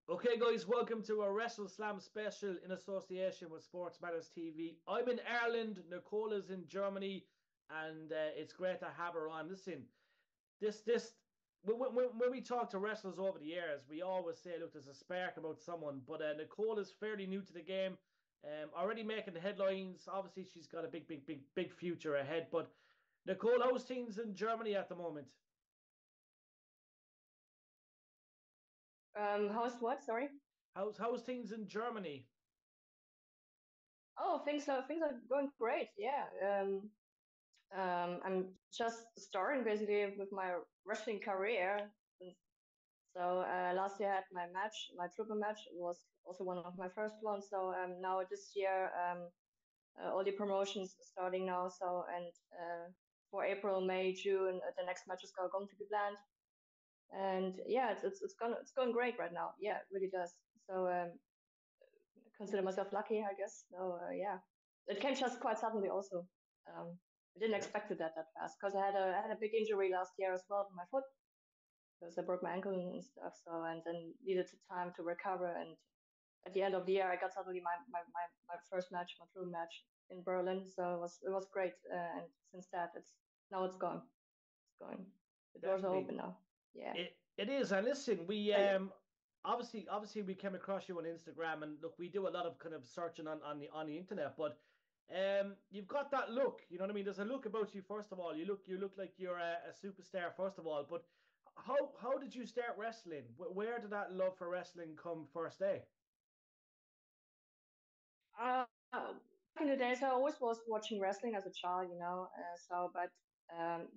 Okay, guys, welcome to a WrestleSlam special in association with Sports Matters TV. I'm in Ireland, Nicola's in Germany, and it's great to have her on. Listen, this when we talk to wrestlers over the years, we always say, look, there's a spark about someone. But Nicole is fairly new to the game, already making the headlines. Obviously, she's got a big future ahead. But Nicole, how's things in Germany at the moment? How's what? Sorry. How's things in Germany? Oh, things are going great. Yeah. I'm just starting basically with my wrestling career. And So last year I had my match, my triple match. It was also one of my first ones. So now this year, all the promotions starting now. So and for April, May, June, the next matches are going to be planned. And yeah, it's going great right now. Yeah, it really does. So consider myself lucky, I guess. So yeah, it came just quite suddenly. Also, I didn't Yeah. expect it that fast because I had a big injury last year as well with my foot because I broke my ankle and stuff. So and then needed some time to recover. And at the end of the year, I got suddenly my first match, my true match in Berlin. So it was great. And since that, it's gone. It's going. The doors are Definitely. open now. Yeah. It is. And listen, we Are you? obviously we came across you on Instagram, and look, we do a lot of kind of searching on the internet, but you've got that look, you know what I mean? There's a look about you. First of all, you look like you're a superstar, first of all. But how did you start wrestling? Where did that love for wrestling come first day? Back in the days, I always was watching wrestling as a child, but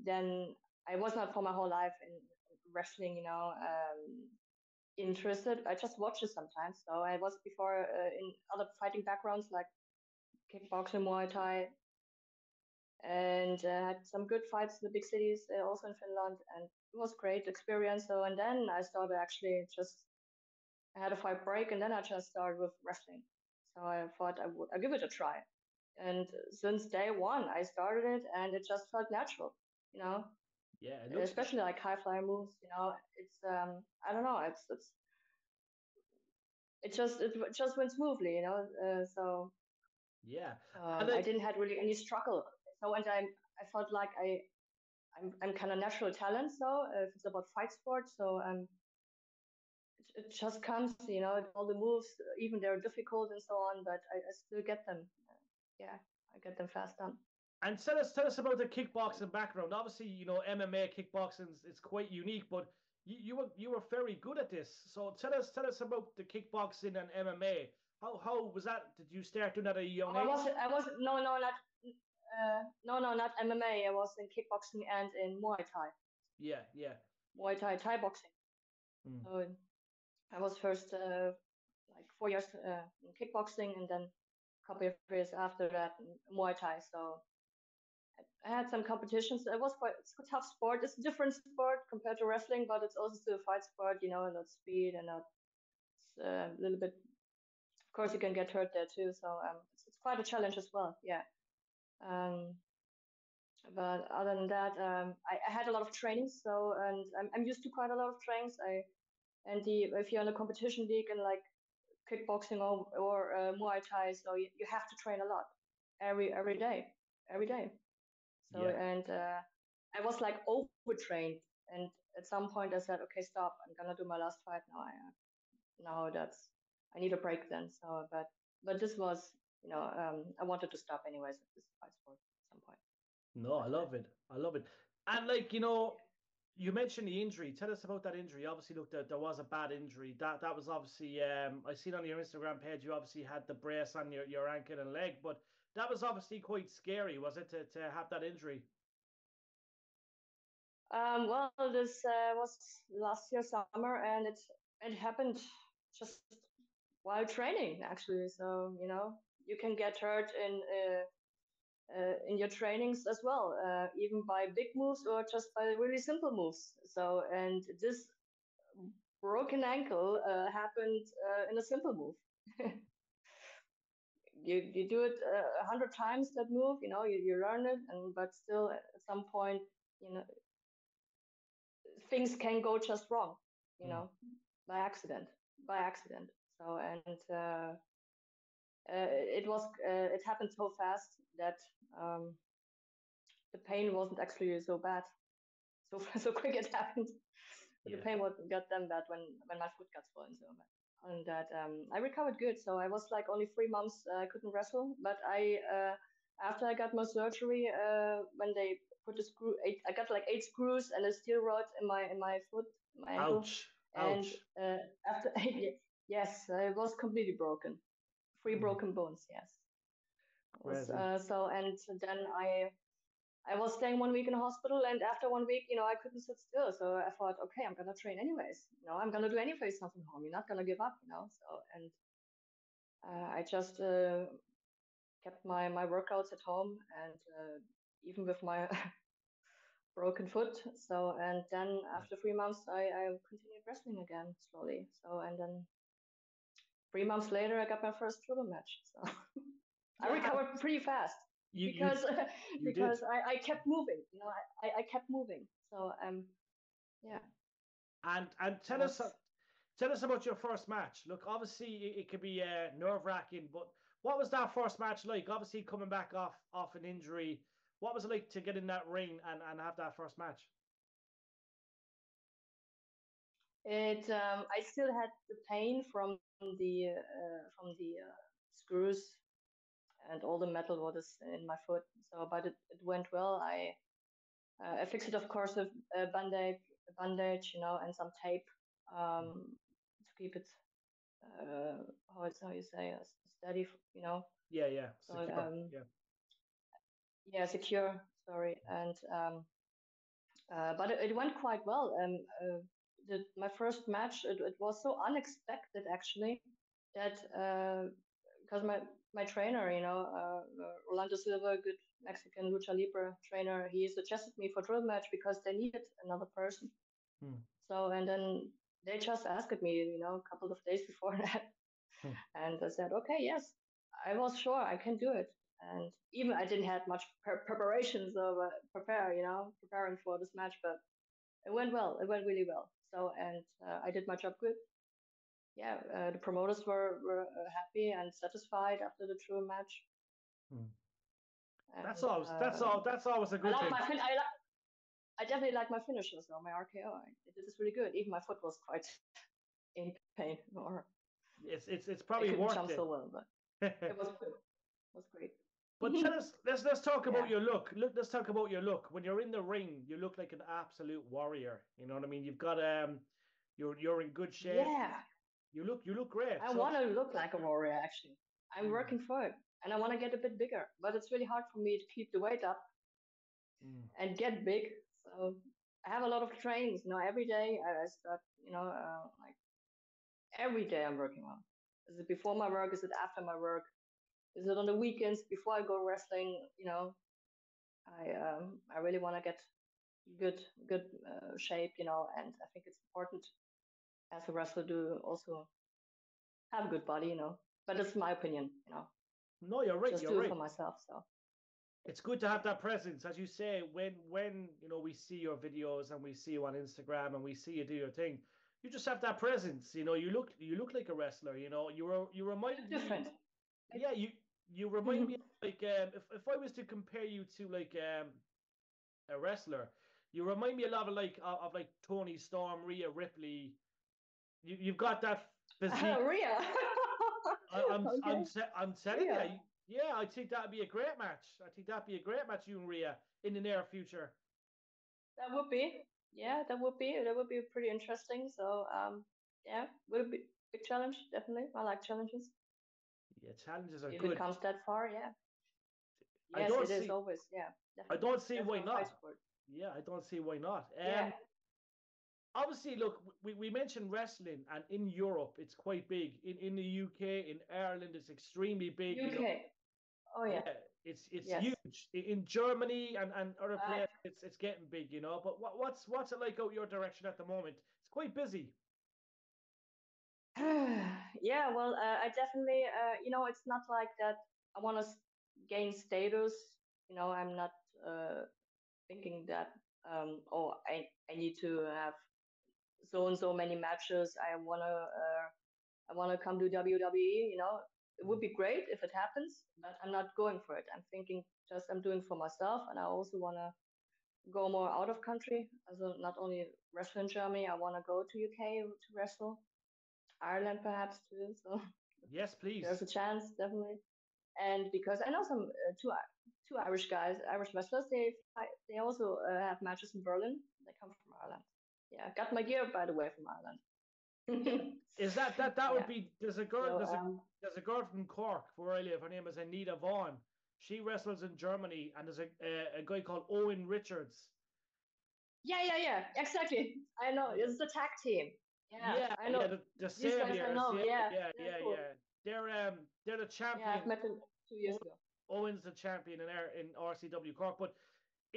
then I was not for my whole life in wrestling, interested. I just watched it sometimes. So I was before in other fighting backgrounds like kickboxing, Muay Thai, and had some good fights in the big cities, also in Finland, and it was great experience. So and then I started actually just I had a fight break, and then I just started with wrestling. So I thought I'd give it a try. And since day one, I started it, and it just felt natural, you know, Yeah, it looks. especially like high fly moves. It's I don't know, it just went smoothly, So Yeah, and I like. didn't had really any struggle. So and I felt like I'm kind of natural talent. So if it's about fight sports, so it just comes, all the moves, even they're difficult and so on, but I still get them. Yeah, I get them fast done. And tell us about the kickboxing background. Obviously, MMA kickboxing is quite unique, but you were very good at this. So tell us about the kickboxing and MMA. How was that? Did you start doing that at a young Oh, age? no, not MMA. I was in kickboxing and in Muay Thai, Yeah, yeah. Thai boxing. Mm. So I was first like 4 years in kickboxing, and then a couple of years after that in Muay Thai. So I had some competitions. It's a tough sport. It's a different sport compared to wrestling, but it's also still a fight sport, and not speed and not a little bit. Of course, you can get hurt there too. So it's quite a challenge as well. Yeah. Um, but other than that, I had a lot of trainings. So and I'm used to quite a lot of trainings. If you're in a competition league and like kickboxing or Muay Thai, so you have to train a lot every day. So Yeah. and I was like overtrained, and at some point I said, okay, stop. I'm gonna do my last fight now. Now that's I need a break then. So but this was I wanted to stop anyways at this fight sport at some point. No, I But love it. I love it. And like, you mentioned the injury. Tell us about that injury. Obviously, look, there was a bad injury. That was obviously I seen on your Instagram page you obviously had the brace on your ankle and leg, but that was obviously quite scary, was it, to have that injury? well, this was last year summer, and it happened just while training actually. So you can get hurt in your trainings as well, even by big moves or just by really simple moves. So and this broken ankle happened in a simple move. You do it 100 times that move, you learn it, and but still at some point, you know things can go just wrong, you Mm. know by accident. by accident. So and it happened so fast that um, the pain wasn't actually so bad. So so quick it happened. The Yeah. pain got them bad when my foot got swollen so bad. And that I recovered good. So I was like only 3 months I couldn't wrestle, but I after I got my surgery, when they put the I got like 8 screws and a steel rod in my foot, my ankle, Ouch. and Ouch. after yes, it was completely broken, 3 broken bones. Yes, it was Crazy. so. And then I was staying 1 week in a hospital, and after 1 week, I couldn't sit still. So I thought, okay, I'm gonna train anyways. I'm gonna do anyways something home. You're not gonna give up. So and I just kept my workouts at home, and even with my broken foot. So and then after 3 months, I continued wrestling again slowly. So and then 3 months later, I got my first triple match. So I Yeah. recovered pretty fast You you because you did. because I kept moving. I kept moving. So yeah, And it was. tell us about your first match. Look, obviously it could be nerve wracking, but what was that first match like? Obviously coming back off an injury, what was it like to get in that ring and have that first match? I still had the pain from the screws and all the metal what is in my foot. So, but it went well. I fixed it, of course, with a bandage, and some tape to keep it how you say steady. Yeah, yeah, So secure. Yeah. yeah, secure. Sorry, and but it went quite well. My first match, it was so unexpected actually that because my trainer, Rolando Silva, good Mexican lucha libre trainer, he suggested me for drill match because they needed another person. Hmm. So and then they just asked me, a couple of days before that, Hmm. and I said, okay, yes, I was sure I can do it. And even I didn't have much preparation, so preparing for this match, but it went well. It went really well. So, and I did my job good. Yeah, the promoters were happy and satisfied after the true match. Hmm. That's And always that's all that's always a I good like thing. my fin. I definitely like my finishers though. My RKO, I did this really good. Even my foot was quite in pain, or It's I probably couldn't worth jump it. so well, but it was good. It was great. But tell us, let's talk Yeah. about your look. Look, let's talk about your look. When you're in the ring, you look like an absolute warrior. You know what I mean? You've got you're in good shape. Yeah. You look great. I So want to look like a warrior actually. I'm mm, working for it, and I want to get a bit bigger. But it's really hard for me to keep the weight up mm, and get big. So I have a lot of trainings. Every day I start. Like every day I'm working out. Is it before my work? Is it after my work? Is it on the weekends before I go wrestling? I really want to get good shape. And I think it's important as a wrestler to also have a good body. But it's my opinion. no, you're right. Just You're do it right. for myself. So It's good to have yeah. that presence, as you say. When we see your videos and we see you on Instagram and we see you do your thing, you just have that presence. You look like a wrestler. You I look remind me. different. Yeah, you remind me of, like if I was to compare you to like a wrestler, you remind me a lot of like Tony Storm, Rhea Ripley. You've got that physique. Rhea. I, I'm Okay. I'm I'm telling you, Rhea. yeah, I think that'd be a great match. I think that'd be a great match, you and Rhea, in the near future. That would be. Yeah, that would be pretty interesting. So yeah, would be big challenge, definitely. I like challenges. Yeah, challenges are If it good. comes that far, yeah. I Yes, don't it is see always, yeah, I definitely. don't see That's why my fight not. sport. Yeah, I don't see why not. Yeah. Obviously, look, we mentioned wrestling, and in Europe, it's quite big. In the UK, in Ireland, it's extremely big. UK. Oh yeah. Yeah, it's Yes. huge. In Germany and other Uh, places, it's getting big. But what's it like out your direction at the moment? It's quite busy. yeah. Well, I definitely. It's not like that. I want to gain status. I'm not thinking that. Oh, I need to have so and so many matches. I want to want to come to WWE. It would be great if it happens, but I'm not going for it. I'm thinking just I'm doing for myself, and I also want to go more out of country. Also, not only wrestle in Germany, I want to go to UK to wrestle, Ireland perhaps too. So Yes, please. there's a chance, definitely. And because I know some two Irish guys, Irish wrestlers, they also have matches in Berlin. They come from Ireland. Yeah, I got my gear by the way from Ireland. Is that Yeah. would be there's a girl So, there's a girl from Cork where I live. Her name is Anita Vaughan. She wrestles in Germany, and there's a guy called Owen Richards. yeah, exactly. I know it's the tag team. Yeah, I know. The These guys I Saviors. know. Yeah, Yeah. cool. They're the champion. Yeah, I've met them 2 years ago. Owen's the champion in RCW Cork, but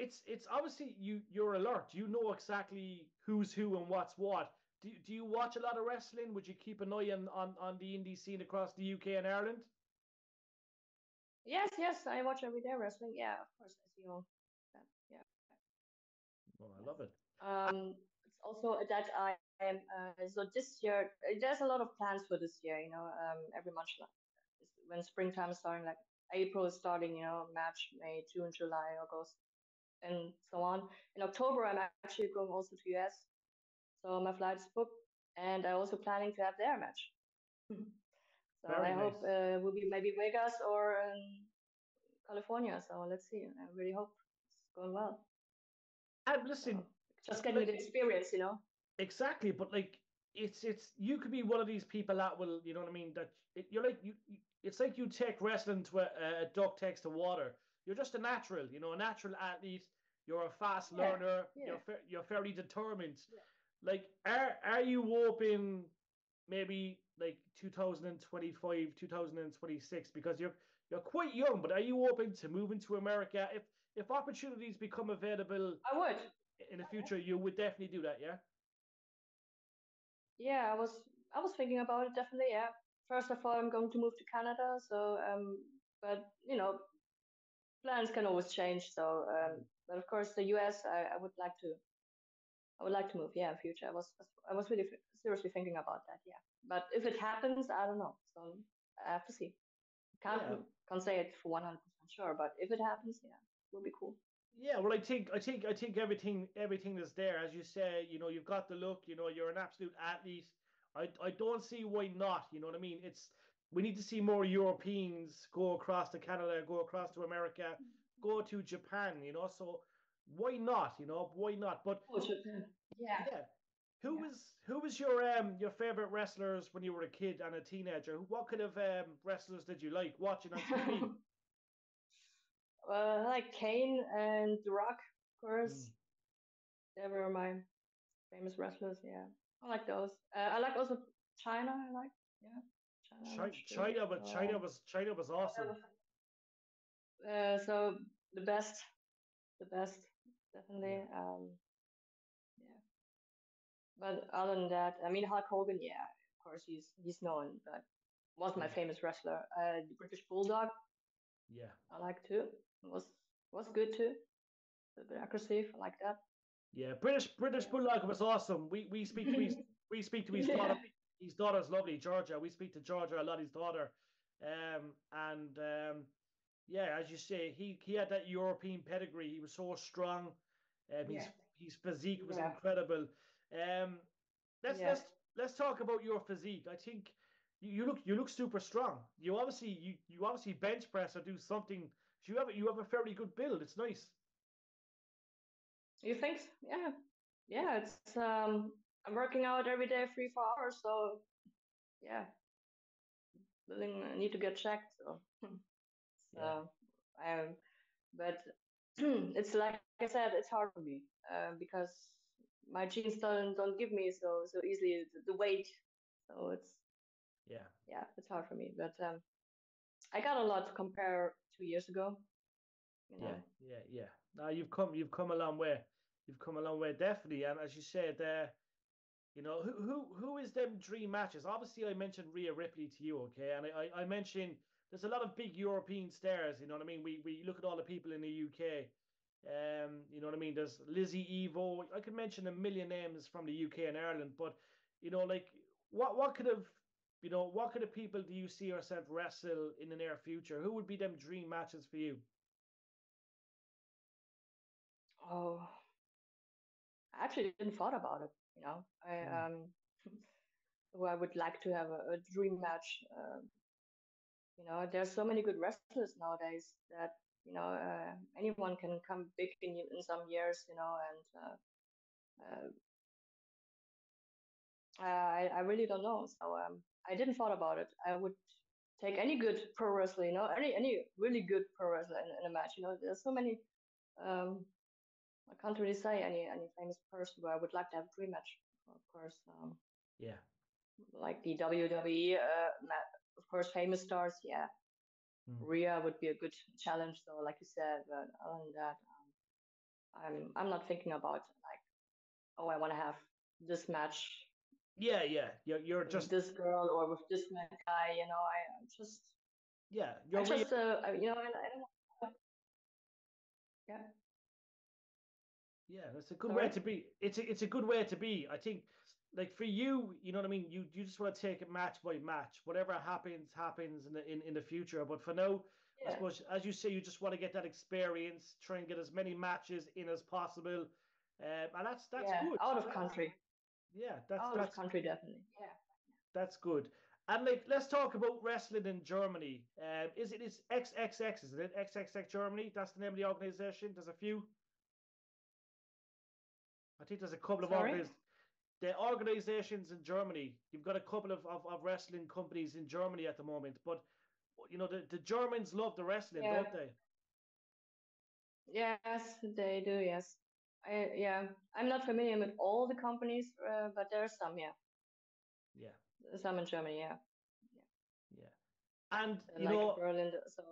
it's obviously you're alert. You know exactly who's who and what's what. Do you watch a lot of wrestling? Would you keep an eye on the indie scene across the UK and Ireland? Yes, I watch every day wrestling. Yeah, of course, as you know. Yeah. Oh, I love it. It's also that I am. So this year, there's a lot of plans for this year. Every month, when springtime is starting, like April is starting. March, May, June, July, August, and so on. In October, I'm actually going also to US, so my flight is booked, and I'm also planning to have their match. So Very I nice. hope it will be maybe Vegas or California. So let's see. I really hope it's going well. And listen, so, just getting the experience. Exactly, but like it's you could be one of these people that will, you know what I mean, that you're like it's like you take wrestling to a duck takes to water. You're just a natural, a natural athlete. You're a fast learner. Yeah. You're very determined. Yeah. Like are you hoping maybe like 2025, 2026, because you're quite young, but are you open to moving to America if opportunities become available? I would. In the future, you would definitely do that, yeah? Yeah, I was thinking about it, definitely, yeah. First of all, I'm going to move to Canada, so but plans can always change. So but of course the US, I would like to move, yeah, in future. I was really seriously thinking about that, yeah. But if it happens, I don't know. So I have to see. Can't say it for 100% sure, but if it happens, yeah, it will be cool. Yeah, well, I think everything is there, as you say. You've got the look. You're an absolute athlete. I don't see why not. You know what I mean? We need to see more Europeans go across to Canada, go across to America, go to Japan. So why not? Why not? But Japan. Yeah. Who was your favorite wrestlers when you were a kid and a teenager? What kind of wrestlers did you like watching on TV? I like Kane and The Rock, of course. They were my famous wrestlers. Yeah, I like those. I like also China. I like China was awesome. So the best, definitely. Yeah. But other than that, I mean Hulk Hogan. Yeah, of course he's known, but was my famous wrestler. The British Bulldog. Yeah. I like too. Was good too. A bit aggressive. I like that. Yeah, British Bulldog was awesome. We speak to his daughter. His daughter's lovely, Georgia. We speak to Georgia a lot. His daughter, yeah, as you say, he had that European pedigree. He was so strong. His physique was incredible. Let's talk about your physique. I think you look super strong. You obviously bench press or do something. You have a fairly good build. It's nice. You think? Yeah. It's I'm working out every day 3-4 hours, so yeah. Building need to get checked. So, but it's like I said, it's hard for me because my genes don't give me so easily the weight. So it's it's hard for me. But I got a lot to compare 2 years ago. Yeah. Now you've come a long way. You've come a long way, definitely. And as you said, who is them dream matches? Obviously, I mentioned Rhea Ripley to you, okay, and I mentioned there's a lot of big European stars. You know what I mean? We look at all the people in the UK. You know what I mean? There's Lizzie Evo. I could mention a million names from the UK and Ireland, but like what could have what kind of people do you see yourself wrestle in the near future? Who would be them dream matches for you? Oh, I actually didn't thought about it. Mm. Who I would like to have a dream match. There's so many good wrestlers nowadays that anyone can come big in some years. And I really don't know. So I didn't thought about it. I would take any good pro wrestler. Any really good pro wrestler in a match. There's so many. Um, I can't really say any famous person where I would like to have a dream match. Of course, Yeah. like the WWE, of course, famous stars. Yeah, Mm. Rhea would be a good challenge, though, like you said. But other than that, I'm not thinking about like, oh, I want to have this match Yeah, yeah. You're with just this girl or with this guy. I just, yeah. I You're real. just, I don't. Yeah. Yeah, that's a good way Sorry. to be. It's a good way to be. I think, like for you, you know what I mean. You just want to take it match by match. Whatever happens in the future. But for now, I Yeah. suppose, as you say, you just want to get that experience, try and get as many matches in as possible, and that's Yeah. good. Out of country. Yeah, that's Out of that's country, definitely. Yeah. that's good. And like, let's talk about wrestling in Germany. Is XXX? Is it XXX Germany? That's the name of the organization. There's a few. I think there's a couple of Sorry. the organizations in Germany. You've got a couple of wrestling companies in Germany at the moment, but the Germans love the wrestling, Yeah. don't they? Yes, they do. Yes. Yeah. I'm not familiar with all the companies, but there are some. Yeah. Yeah, Some in Germany. Yeah. yeah, and Like Berlin. So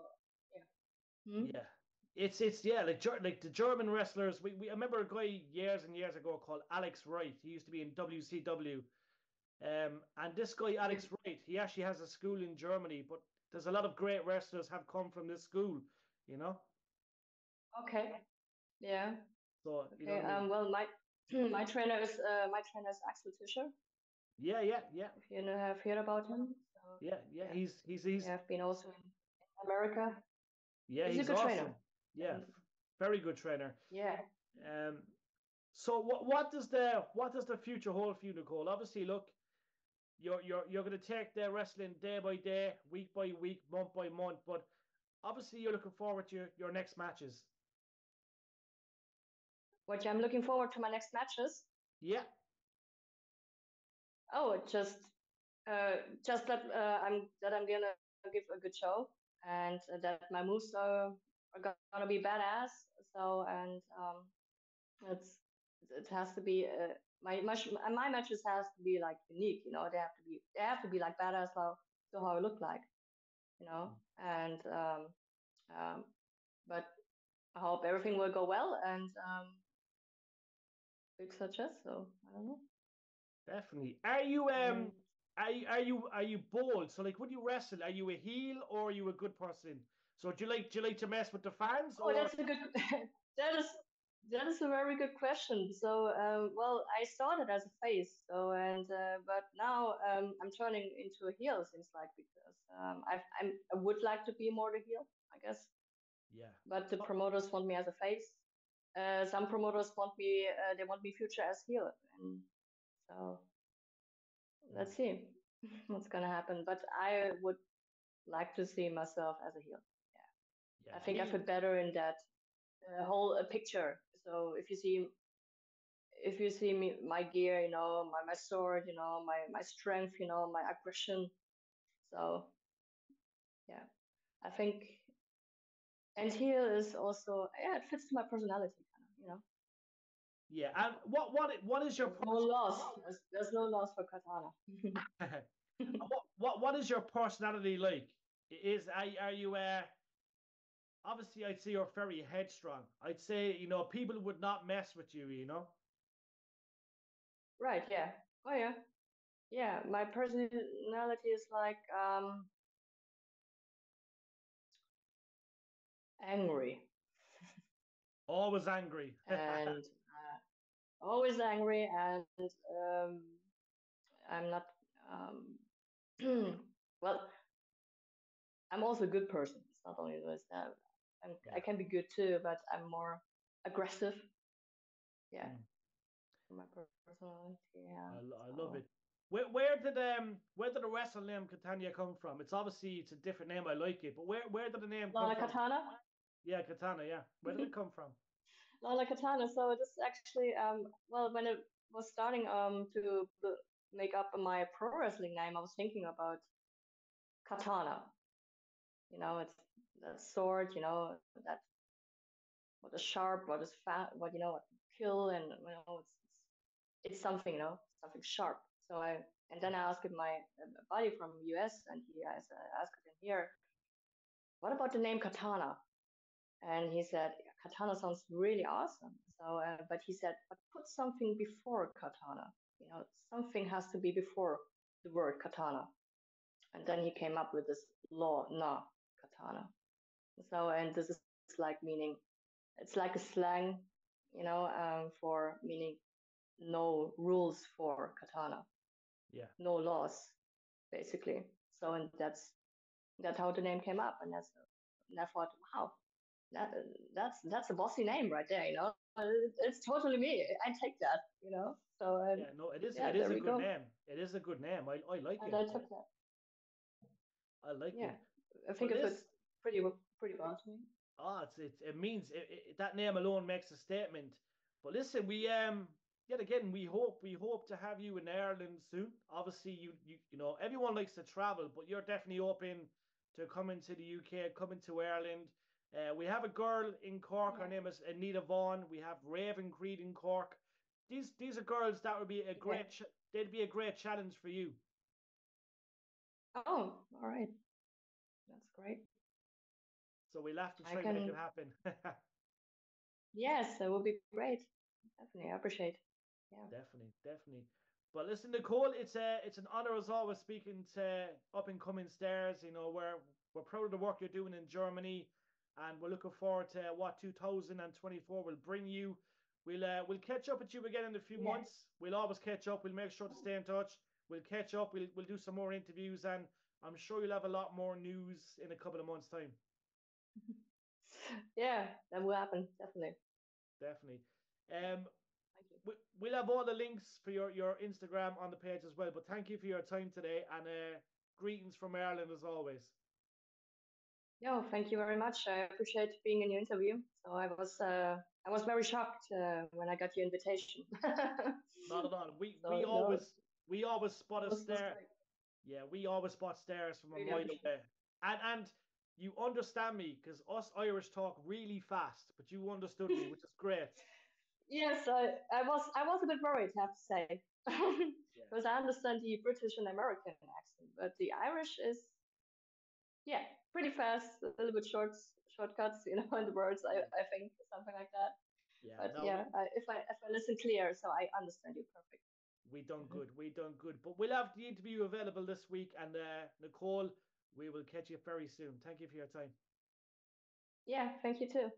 yeah. Hmm? yeah, it's yeah, like the German wrestlers. I remember a guy years and years ago called Alex Wright. He used to be in WCW. And this guy Yeah. Alex Wright, he actually has a school in Germany, but there's a lot of great wrestlers have come from this school, you know. Okay. Yeah. So you know Okay. what I mean? Well, my my trainer is Axel Tischer. Yeah, yeah, yeah, If you have heard about him. So yeah, yeah. yeah, He's I have been also in America. yeah, He's a he's good trainer. awesome. Yeah, And very good trainer. yeah. Um, so what does the future hold for you, Nicole? Obviously, look, you're going to take their wrestling day by day, week by week, month by month, but obviously you're looking forward to your next matches. What I'm looking forward to my next matches. Yeah, Oh, just that I'm gonna give a good show and that my moves are gonna be badass. So and it's it has to be my matches has to be like unique. They have to be like badass how I look like. And but I hope everything will go well and big success. So I don't know. definitely. Are you And bold? So like when you wrestle, are you a heel or are you a good person? So do you like to mess with the fans oh, or that's a good. that is that is a very good question. So, well, I started as a face, so but now I'm turning into a heel. Seems like because I would like to be more the heel, I guess. yeah. But the Oh, promoters want me as a face. Some promoters want me. They want me future as heel, and so let's see what's gonna happen. But I would like to see myself as a heel. yeah, I think I he fit better in that whole picture. So if you see me, my gear, my sword, my strength, my aggression. So yeah, I think, and here is also, yeah, it fits to my personality, yeah. And what is your There's no loss. There's no loss for Katana. what is your personality like? Is are you obviously I'd say you're very headstrong. I'd say people would not mess with you. Right? Yeah. Oh yeah. Yeah. My personality is like angry Always angry. and always angry, and I'm not. Um, Well, I'm also a good person. It's not only this. I Yeah. can be good too, but I'm more aggressive. Yeah, Mm. for my personality. Yeah. I love So it. Where did the wrestling name Catania come from? It's a different name. I like it, but where did the name come LAW-NA from? Katana. Yeah, Katana. Yeah, where did it come from? LAW-NA Katana. So this actually well, when it was starting to make up my pro wrestling name, I was thinking about katana. It's that sword. That what is sharp, what is fat, what kill, and it's something, something sharp. So and then I asked my buddy from US, and he asked him here, what about the name Katana? And he said, yeah, Katana sounds really awesome. So, but he said, but put something before Katana. Something has to be before the word Katana. And then he came up with this LAW-NA Katana. So, and this is like meaning, it's like a slang, for meaning no rules for katana, Yeah. no laws, basically. So, and that's how the name came up, and and I thought, wow, that that's a bossy name right there. It's totally me. I take that. So Yeah, no, it is. yeah, It is there a we good go. name. It is a good name. I like And it. I took that. I like Yeah, it. I But think it this, fits pretty well to me. it means that name alone makes a statement. But listen, yet again we hope to have you in Ireland soon. Obviously, everyone likes to travel, but you're definitely open to coming to the UK, coming to Ireland. We have a girl in Cork. Her Yeah, name is Anita Vaughan. We have Raven Creed in Cork. These are girls that would be a yeah. they'd be a great challenge for you. Oh, all right, that's great. So we'll have to I try make can. it happen. Yes, that would be great. Definitely, I appreciate. Yeah. Definitely, definitely. But listen, Nicole, it's an honor as always speaking to up and coming stars. We're proud of the work you're doing in Germany, and we're looking forward to what 2024 will bring you. We'll catch up with you again in a few Yeah. months. We'll always catch up. We'll make sure to stay in touch. We'll catch up. We'll do some more interviews, and I'm sure you'll have a lot more news in a couple of months' time. Yeah, that will happen, definitely. Definitely. Um, Thank you. we'll have all the links for your Instagram on the page as well. But thank you for your time today, and greetings from Ireland as always. No, thank you very much. I appreciate being in your interview. So I was very shocked when I got your invitation. Not at all. We So we no, always we always spot a was stare. great. Yeah, we always spot stairs from a Really mile appreciate. away. And you understand me because us Irish talk really fast, but you understood me, which is great. Yes, I was a bit worried, I have to say, Yeah, because I understand the British and American accent, but the Irish is, yeah, pretty fast, a little bit shortcuts, in the words. I yeah, I think something like that. yeah. But No, yeah, if I listen clear, so I understand you perfect. we done Mhm. good. We done good. But we'll have the interview available this week, and Nicole, we will catch you very soon. Thank you for your time. Yeah, thank you too.